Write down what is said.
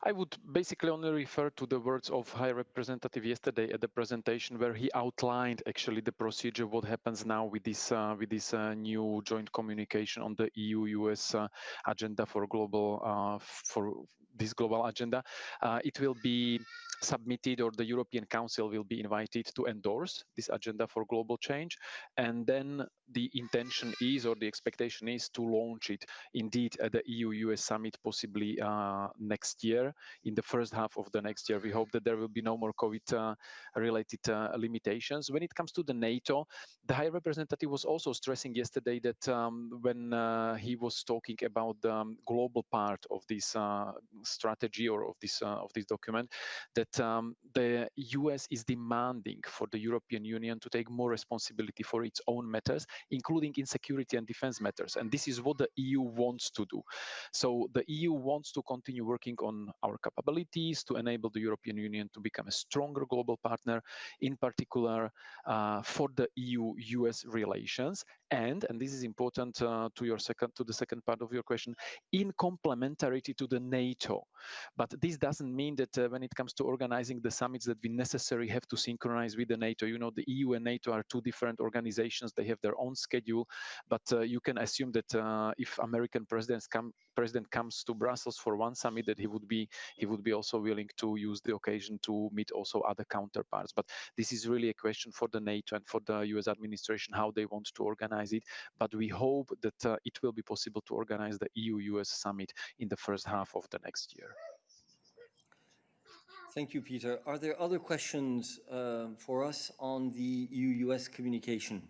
I would basically only refer to the words of High Representative yesterday at the presentation, where he outlined actually the procedure, what happens now with this new joint communication on the EU-US agenda for this global agenda. It will be submitted, or the European Council will be invited to endorse this agenda for global change, and then the intention is, or the expectation is, to launch it indeed at the EU-US summit, possibly next year, in the first half of the next year. We hope that there will be no more COVID-related limitations. When it comes to the NATO, the High Representative was also stressing yesterday that when he was talking about the global part of this strategy, or of this document, that the US is demanding for the European Union to take more responsibility for its own matters, including in security and defense matters. And this is what the EU wants to do. So the EU wants to continue working on our capabilities to enable the European Union to become a stronger global partner, in particular for the EU-US relations. And this is important to the second part of your question, in complementarity to the NATO. But this doesn't mean that when it comes to organizing the summits that we necessarily have to synchronize with the NATO. You know, the EU and NATO are two different organizations. They have their own schedule, but you can assume that if American president comes to Brussels for one summit, that he would be also willing to use the occasion to meet also other counterparts. But this is really a question for the NATO and for the US administration, how they want to organize it. But we hope that it will be possible to organize the EU-US summit in the first half of the next year. Thank you, Peter. Are there other questions for us on the EU-US communication?